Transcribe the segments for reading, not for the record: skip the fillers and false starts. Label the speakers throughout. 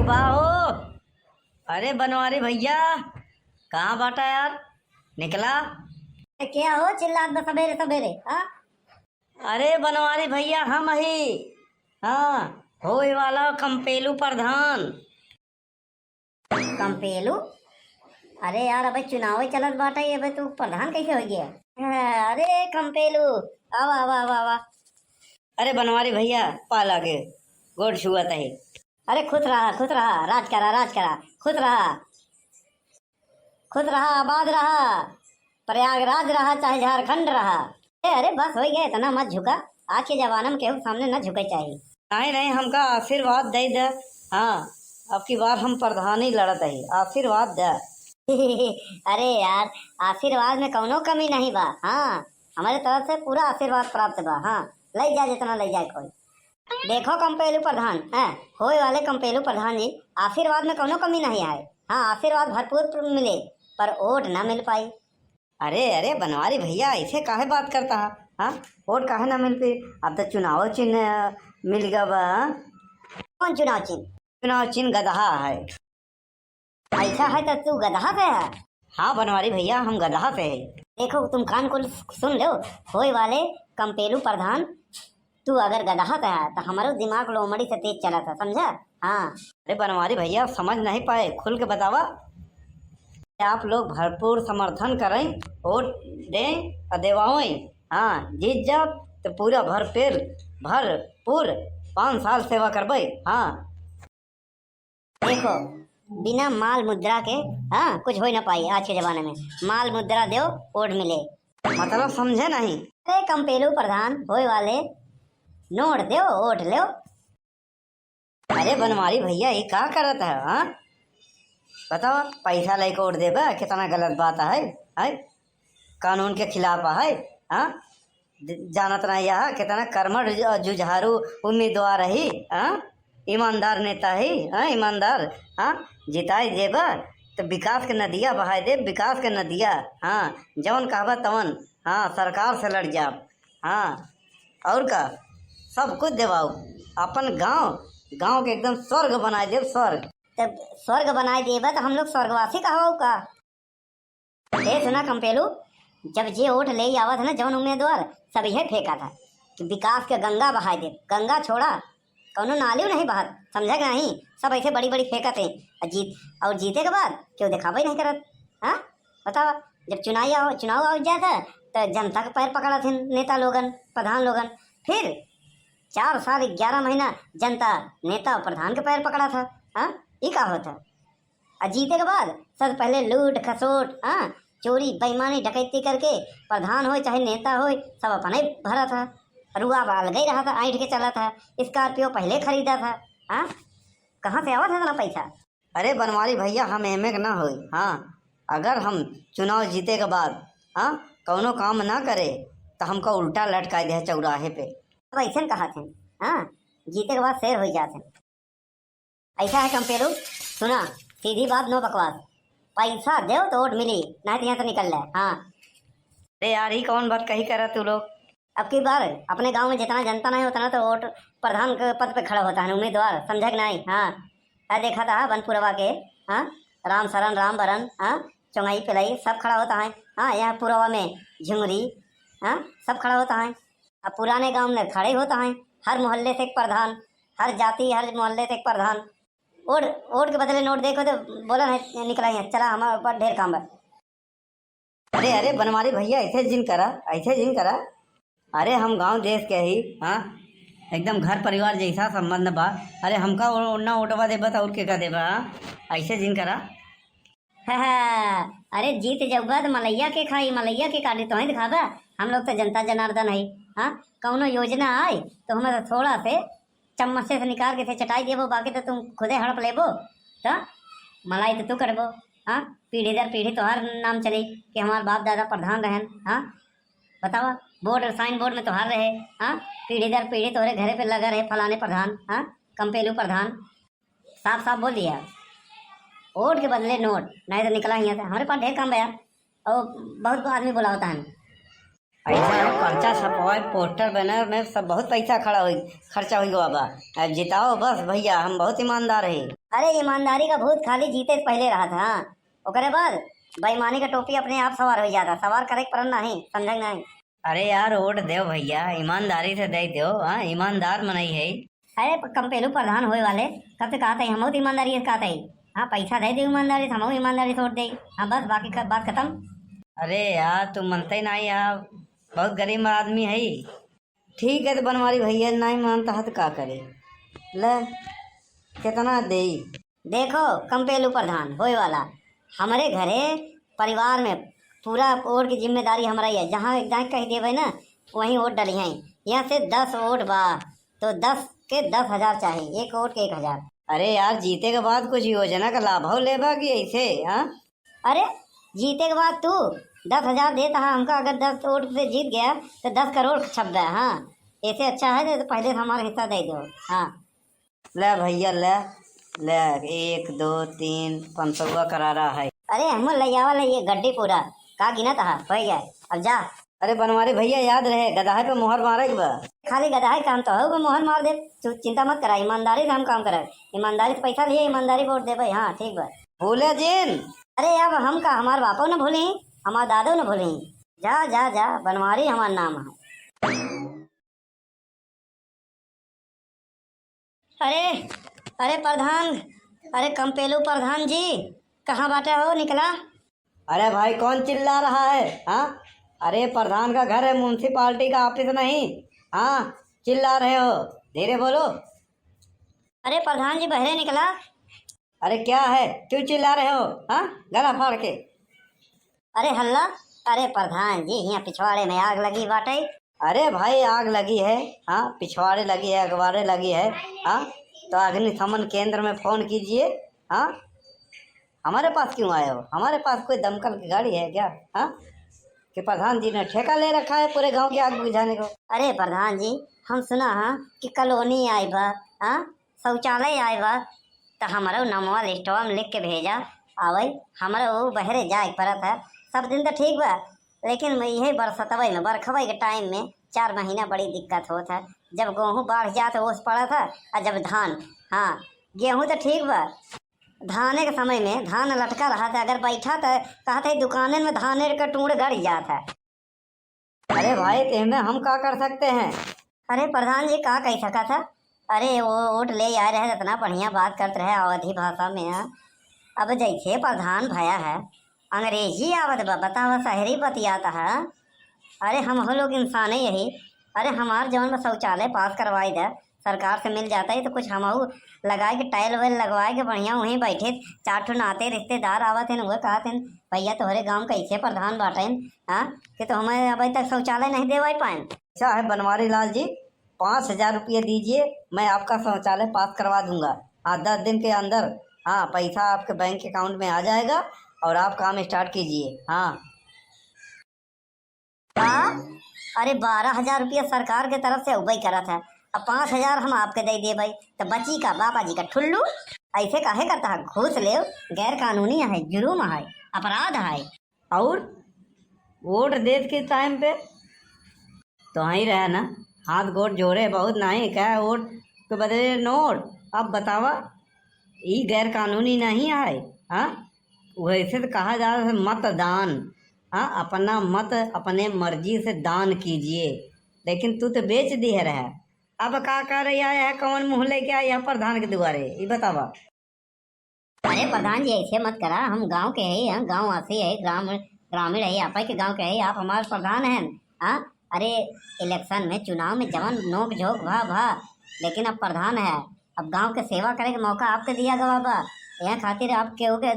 Speaker 1: बाहो। अरे बनवारी भैया, कहाँ बाटा यार, निकला?
Speaker 2: क्या हो चिल्लात बा सवेरे सवेरे? हाँ,
Speaker 1: अरे बनवारी भैया, हम ही। हाँ, होए वाला कंपेलू प्रधान।
Speaker 2: कंपेलू? अरे यार अबे चुनाव चलत बाटा, ये अबे तू प्रधान कैसे हो गया? हाँ, अरे कंपेलू, आवा आवा आवा आवा।
Speaker 1: अरे बनवारी भैया, पाला के गोड़ छुअत है।
Speaker 2: अरे खुश रहा, राज करा, खुश रहा, आबाद रहा, प्रयागराज रहा चाहे झारखंड रहा। अरे बस हो गया, इतना मत झुका। आज के जमाने में केहू सामने न झुके चाहिए।
Speaker 1: नहीं नहीं, हमका आशीर्वाद दे दे। हाँ, अब की बार हम प्रधान ही लड़त है, आशीर्वाद दे।
Speaker 2: अरे यार, आशीर्वाद में कौनो कमी नहीं बा। हाँ, हमारे तरफ से पूरा आशीर्वाद प्राप्त बा। हाँ, ले जा जितना ले जाए कोई। देखो कंपेलू प्रधान है, होए वाले कंपेलू प्रधान जी, आशीर्वाद में कौनो कमी नहीं आए। हाँ, आशीर्वाद भरपूर मिले, पर वोट ना मिल पाई।
Speaker 1: अरे अरे बनवारी भैया, ऐसे काहे बात करता है? हाँ, वोट काहे ना मिल पे? अब तो चुनाव चिन्ह मिल गया बा।
Speaker 2: कौन चुनाव चिन्ह?
Speaker 1: चुनाव चिन्ह गदहा है।
Speaker 2: ऐसा है तो तू गधा से है?
Speaker 1: हाँ बनवारी भैया, हम गदहा से है।
Speaker 2: देखो तुम कान को सुन लो, होए वाले कंपेलू प्रधान, तू अगर गधा से है तो हमारो दिमाग लोमड़ी से तेज चला था, समझा? हाँ।
Speaker 1: अरे बनवारी भैया, समझ नहीं पाए, खुल के बतावा। आप लोग भरपूर समर्थन करें, वोट दें और देवाएं। हाँ, जीत जाओ तो पूरा भरपूर 5 साल सेवा करबे। हाँ
Speaker 2: देखो, बिना माल मुद्रा के हाँ कुछ हो ना पाई। आज के जमाने में माल मुद्रा दो, वोट मिले।
Speaker 1: मतलब समझे नहीं?
Speaker 2: अरे कंपेलू प्रधान होए वाले, नोट दो वोट लो।
Speaker 1: अरे बनवारी भैया, ये क्या करत है? हाँ बताओ, पैसा लेके वोट देबा, कितना गलत बात है? कानून के खिलाफ है। हाँ, जानत नहीं यह कितना कर्मठ जुझारू उम्मीदवार है। हाँ, ईमानदार नेता है। हाँ, ईमानदार। हाँ, जिताई देबा तो विकास के नदिया बहाय दे, विकास के नदिया। हाँ, जवन कहबा तवन। हाँ, सरकार से लड़ जाब। हाँ, और का सब कुछ देवाओ। अपन गांव के एकदम स्वर्ग बनाए देव, स्वर्ग।
Speaker 2: तब स्वर्ग बनाए देबा तो हम लोग स्वर्गवासी कहो का? ए सुना कंपेलू, जब जे वोट ले आवत है ना जवन उम्मीदवार, सब यह फेंका था कि विकास के गंगा बहाए दे। गंगा छोड़ा, कौनो नाली नहीं बहत, समझे कि नहीं? सब ऐसे बड़ी बड़ी फेंकत है और जीते के बाद क्यों दिखावा ही नहीं करत। हाँ बतावा, जब चुनाव आ जाता तो जनता के पैर पकड़ा थे नेता लोगन, प्रधान लोगन। फिर 4 साल 11 महीना जनता नेता और प्रधान के पैर पकड़ा था। हाँ, ये का होता? और जीते के बाद सब पहले लूट खसोट, हाँ, चोरी बेईमानी डकैती करके प्रधान हो चाहे नेता हो, सब अपने भरा था। रुआ अलग ही रहा था, ऐंठ के चला था। स्कॉर्पियो पहले खरीदा था। हाँ, कहाँ से आवा था इतना पैसा?
Speaker 1: अरे बनवारी भैया, हम एमे ना हो। हाँ, अगर हम चुनाव जीते के बाद हाँ कौनो काम ना करे तो हमको उल्टा लटका दे चौराहे पे।
Speaker 2: अब ऐसे कहा थे, हाँ, जीते के बाद शेर हो जाते। ऐसा है कंपेलू, सुना, सीधी बात, नो बकवास। पैसा दो तो वोट मिली, नहीं तो यहाँ से निकल जाए। हाँ।
Speaker 1: अरे यार, ही कौन बात कही करा तू लोग?
Speaker 2: अब की बार अपने गांव में जितना जनता नहीं उतना तो वोट प्रधान के पद पे खड़ा होता है उम्मीदवार, समझे कि नहीं? हाँ, मैं देखा था बनपुरवा के। हाँ, राम शरण राम बरन, हाँ, चौंगाई पिलाई सब खड़ा होता है। हाँ, यहाँ पुरवा में झुंगरी, हाँ, सब खड़ा होता है। अब पुराने गांव में खड़े होता है, हर मोहल्ले से एक प्रधान, हर जाति हर मोहल्ले से एक प्रधान। वोट के बदले नोट देखो तो बोला नहीं निकला है, चला हमारे ऊपर ढेर काम है।
Speaker 1: अरे अरे बनवारी भैया, ऐसे जिन करा। अरे हम गांव देश के ही। हाँ, एकदम घर परिवार जैसा संबंध बा। अरे हमका ना वोटवा देबा तो और के का देबा? ऐसे जिन करा।
Speaker 2: अरे जीत जाऊगा तो मलैया के खाई, मलैया के काटे तो ही दिखाबा। हम लोग तो जनता जनार्दन है। हाँ, कौनो योजना आए तो हमें तो थोड़ा से चम्मच से निकाल के चटाई देबो, बाकी तो तुम खुदे हड़प लेबो। तो मलाई तो तू करबो। हाँ, पीढ़ी दर पीढ़ी तोहार नाम चली कि हमारे बाप दादा प्रधान रहन। हाँ बतावा, बोर्ड साइन बोर्ड में तोहार रहे। हाँ, पीढ़ी दर पीढ़ी तोहरे घरे पे लगा रहे फलाने प्रधान। हाँ, कंपेलू प्रधान। साफ साफ बोल दिया, वोट के बदले नोट, नहीं तो निकला यहाँ से। हमारे पास ढेर काम भैया, और बहुत आदमी बुलाता है।
Speaker 1: ऐसा है, पर्चा छपवाए, पोस्टर बैनर में सब बहुत पैसा खर्चा हुई बाबा। अब जिताओ बस भैया, हम बहुत ईमानदार है।
Speaker 2: अरे ईमानदारी का भूत खाली जीते से पहले रहा था। हाँ, ओकरे बाद बेईमानी का टोपी अपने आप सवार हो जाता, सवार करे पर नहीं समझ नहीं।
Speaker 1: अरे यार वोट दो भैया, ईमानदारी से दे दो। हाँ, ईमानदार मनई है।
Speaker 2: अरे कंपेलू प्रधान होए वाले कब से कहा था हम बहुत ईमानदारी से कहा था। हाँ, पैसा दे दे ईमानदारी से, हम ईमानदारी से वोट दे। हाँ बस, बाकी बात खत्म।
Speaker 1: अरे यार तुम मनते नहीं यार, बहुत गरीब आदमी है। ठीक है तो बनवारी भैया नहीं मानता है तो का करे, ले कितना दे।
Speaker 2: देखो कंपेलू प्रधान होए वाला, हमारे घरे परिवार में पूरा वोट की जिम्मेदारी हमारा ही है। जहाँ जहाँ कह देवे ना वहीं वोट डली हैं। यहाँ से 10 वोट बा तो 10 के 10,000 चाहिए, एक वोट के 1,000।
Speaker 1: अरे यार जीते के बाद कुछ योजना का लाभ हो लेबा कि ऐसे? हाँ,
Speaker 2: अरे जीते के बाद तू 10,000 देता है हमका, अगर 10 वोट से जीत गया तो 10 करोड़ छप गया। हाँ, ऐसे अच्छा है तो पहले हमारा हिस्सा दे दो। हाँ
Speaker 1: ले भैया ले ले, 1 2 3 500 करा रहा है।
Speaker 2: अरे हम ले आवा ले, ये गड्डी पूरा का गिना था हो गया। अब जा।
Speaker 1: अरे बनवारी भैया याद रहे गधाहे पे मोहर मारे के बा।
Speaker 2: खाली गधा काम तो हो, मोहन मार दे। तू चिंता मत करा, ईमानदारी से हम काम करा, ईमानदारी से पैसा लिए, ईमानदारी वोट दे भाई। हाँ ठीक बा।
Speaker 1: भूले जिन।
Speaker 2: अरे अब हम का, हमारे बापो न भूले, हमारे दादो न भूले। जा जा जा, बनवारी हमारा नाम है। अरे अरे प्रधान, अरे कंपेलू प्रधान जी कहाँ बाटे हो, निकला?
Speaker 1: अरे भाई कौन चिल्ला रहा है? हाँ, अरे प्रधान का घर है, म्यूनसिपालिटी का ऑफिस नहीं। हाँ, चिल्ला रहे हो, धीरे बोलो।
Speaker 2: अरे प्रधान जी बहरे निकला।
Speaker 1: अरे क्या है, क्यों चिल्ला रहे हो? हाँ, गला फाड़ के।
Speaker 2: अरे हल्ला, अरे प्रधान जी यहाँ पिछवाड़े में आग लगी बाटे।
Speaker 1: अरे भाई आग लगी है। हाँ, पिछवाड़े लगी है, अखबारें लगी है। हाँ, तो अग्निशमन केंद्र में फोन कीजिए। हाँ, हमारे पास क्यों आए हो? हमारे पास कोई दमकल की गाड़ी है क्या? हाँ, कि प्रधान जी ने ठेका ले रखा है पूरे गांव की आग बुझाने को?
Speaker 2: अरे प्रधान जी, हम सुना हाँ कि कॉलोनी आई बा, हाँ शौचालय आए बा, तो हमारा नमवा लिस्टवा में लिख के भेजा आवे। हमारा वो बहरे जाए पड़त है। सब दिन तो ठीक बा, लेकिन यही बरसतवई में, बरखवई के टाइम में 4 महीना बड़ी दिक्कत होता है। जब गेहूँ बाढ़ जाता ओस पड़ा था, और जब धान, हाँ गेहूँ तो ठीक बा, धाने के समय में धान लटका रहा था, अगर बैठा था कहा था दुकान में धाने का टूड़ गड़ जाता है।
Speaker 1: अरे भाई इसमें हम क्या कर सकते हैं?
Speaker 2: अरे प्रधान जी का कह सका था? अरे वो वोट ले आए रहे, इतना बढ़िया बात करते रहे अवधि भाषा में। अब जैसे प्रधान भया है अंग्रेजी आवत बा, बतावा शहरी बतियाता है। अरे हम लोग इंसान ही यही। अरे हमार जवन में शौचालय पास करवाई दे, सरकार से मिल जाता है तो कुछ हम लगाए के टाइल वाइल लगवाए के बढ़िया वहीं बैठे 4 ठो नाते रिश्तेदार आवत हैं, वह कहते हैं भैया तुम्हारे गांव कैसे प्रधान बाटे। हाँ, कि तो हमें अभी तक शौचालय नहीं दे पाए।
Speaker 1: अच्छा है बनवारी लाल जी, 5,000 रुपये दीजिए, मैं आपका शौचालय पास करवा दूंगा। हाँ, 10 दिन के अंदर हाँ पैसा आपके बैंक अकाउंट में आ जाएगा और आप काम स्टार्ट कीजिए। हाँ
Speaker 2: हाँ, अरे 12,000 रुपया सरकार के तरफ से उबई करा था, अब 5,000 हम आपके दे दिए भाई, तो बची का बाबा जी का ठुल्लू। ऐसे काहे करता है? घूस ले गैर कानूनी है, जुर्म है, अपराध है।
Speaker 1: और वोट दे के टाइम पे तो ही रहे ना, हाथ गोड़ जोड़े बहुत नहीं, क्या वोट के बदले नोट। अब बतावा, ये गैर कानूनी नहीं है? हाँ, वैसे तो कहा जा रहा है मतदान। हाँ, अपना मत अपने मर्जी से दान कीजिए, लेकिन तू तो बेच दी है रहा। अब का कर रही है, कौन मुँह लेके आया प्रधान के दुआरे, ये बतावा।
Speaker 2: अरे प्रधान जी ऐसे मत करा, हम गांव के है, हम गांव वासी है, ग्रामीण है, आप के गांव के है, आप हमारे प्रधान हैं। हाँ, अरे इलेक्शन में, चुनाव में जवन नोक झोंक भा, लेकिन अब प्रधान है, अब गांव के सेवा करे के मौका आपके दिया गवा बा। यहाँ खातिर आप केहू के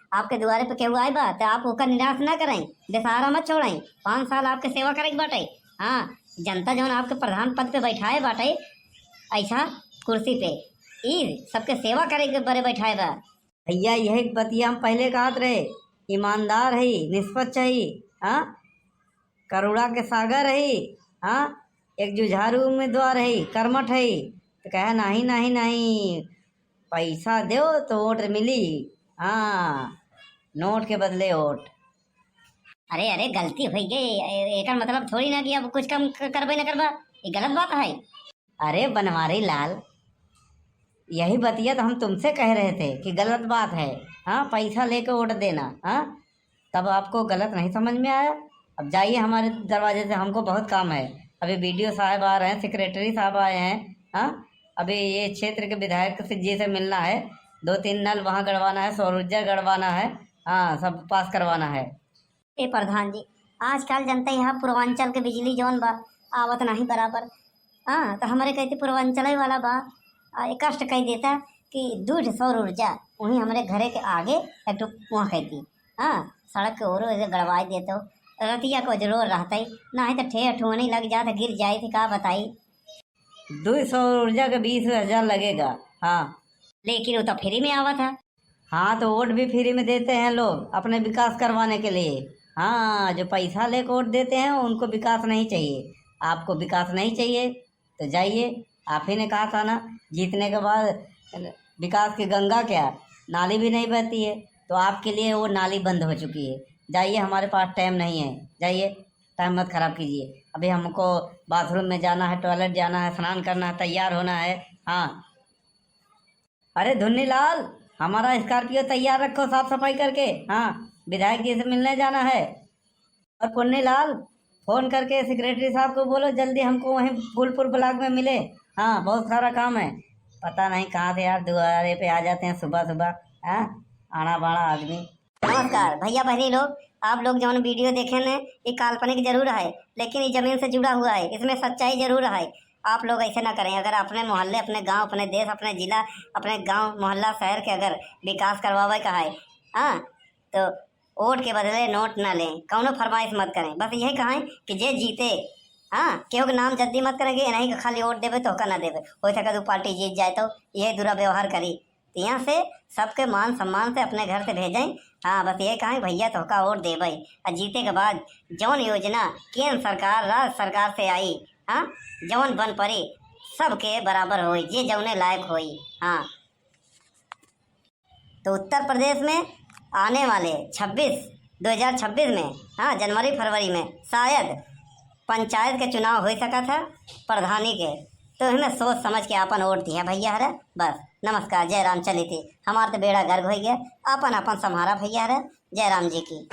Speaker 2: आपके दुआरे पे केहू आए बा तो आप ओकर निराश ना करें, बेसहारा मत छोड़ें। 5 साल आपके सेवा करे के बाटे। हाँ, जनता जवन आपके प्रधान पद पे बैठाए बाटे, ऐसा कुर्सी पे, ई सबके सेवा करे के बड़े बैठाए बा।
Speaker 1: भैया यही बतिया हम पहले कहत रहे, ईमानदार है, निष्पक्ष है। हाँ, करुणा के सागर है। हाँ, एक जुझारू उम्मीदवार है, कर्मठ है, तो कहे नहीं नहीं नहीं, पैसा दो तो वोट मिली। हाँ, नोट के बदले वोट।
Speaker 2: अरे अरे गलती हो गई, एक मतलब थोड़ी ना कि अब कुछ कम करबे ना करबा, ये गलत बात है।
Speaker 1: अरे बनवारी लाल, यही बतिया तो हम तुमसे कह रहे थे कि गलत बात है। हाँ, पैसा लेके वोट देना। हाँ, तब आपको गलत नहीं समझ में आया। अब जाइए हमारे दरवाजे से, हमको बहुत काम है। अभी बीडीओ साहब आ रहे हैं, सेक्रेटरी साहब आए हैं। हाँ, अभी ये क्षेत्र के विधायक जी से मिलना है। 2-3 नल वहाँ गड़वाना है, सौर ऊर्जा गड़वाना है। हाँ, सब पास करवाना है।
Speaker 2: ए प्रधान जी, आजकल जनता यहाँ पूर्वांचल के बिजली जौन बा आवत नहीं बराबर। हाँ, तो हमारे कहते पूर्वांचल वाला बा एक कष्ट कह देता कि दूध सौर ऊर्जा वहीं हमारे घरे के आगे एक तो वहाँ कहती। हाँ, सड़क के ओरो ऐसे गड़वाई देते हो, रतिया को जरूर रहता ही ना है तो ठेठ ठुवनी लग जाता, गिर जाए थी का बताई।
Speaker 1: 200 ऊर्जा का 20,000 लगेगा। हाँ।
Speaker 2: लेकिन वो तो फ्री में आवा था।
Speaker 1: हाँ, तो वोट भी फ्री में देते हैं लोग अपने विकास करवाने के लिए। हाँ, जो पैसा लेकर वोट देते हैं उनको विकास नहीं चाहिए। आपको विकास नहीं चाहिए तो जाइए। आप ही ने कहा था ना, जीतने के बाद विकास की गंगा क्या, नाली भी नहीं बहती है। तो आपके लिए वो नाली बंद हो चुकी है। जाइए, हमारे पास टाइम नहीं है। जाइए, टाइम मत खराब कीजिए। अभी हमको बाथरूम में जाना है, टॉयलेट जाना है, स्नान करना है, तैयार होना है। हाँ। अरे धुन्नी लाल, हमारा स्कॉर्पियो तैयार रखो साफ सफाई करके। हाँ, विधायक जी से मिलने जाना है। और पुन्नी लाल, फोन करके सेक्रेटरी साहब को बोलो जल्दी हमको वहीं फूलपुर ब्लॉक में मिले। हाँ, बहुत सारा काम है। पता नहीं कहाँ से यार दुआरे पे आ जाते हैं सुबह सुबह। हाँ, आना बाड़ा आदमी।
Speaker 2: नमस्कार भैया बहनी लोग, आप लोग जो वीडियो देखे ने ये काल्पनिक जरूर है, लेकिन ये जमीन से जुड़ा हुआ है, इसमें सच्चाई जरूर है। आप लोग ऐसे ना करें। अगर अपने मोहल्ले, अपने गांव, अपने देश, अपने जिला, अपने गांव मोहल्ला शहर के अगर विकास करवावे का है, हाँ, तो वोट के बदले नोट ना लें, कौनो फरमाइश मत करें। बस यही कहें कि जे जीते, हाँ, केहू के नाम जल्दी मत करेंगे, नहीं कि खाली वोट देवे तो का ना देवे, हो सके तो पार्टी जीत जाए तो यही दुरा व्यवहार करी। तो यहाँ से सबके मान सम्मान से अपने घर से भेजें। हाँ, बस ये कहें भैया तो का वोट देवे, और जीते के बाद जौन योजना केंद्र सरकार राज्य सरकार से आई, हाँ, जौन बन पड़ी सबके बराबर होई, जे जौने लायक होई। हाँ, तो उत्तर प्रदेश में आने वाले 2026 में, हाँ, जनवरी फरवरी में शायद पंचायत के चुनाव हो सका था, प्रधानी के। तो हमें सोच समझ के अपन वोट दिया भैया हरे। बस नमस्कार, जय राम चली थी। हमारा तो बेड़ा गर्क हो गया। अपन अपन सम्हारा भैया हरे। जय राम जी की।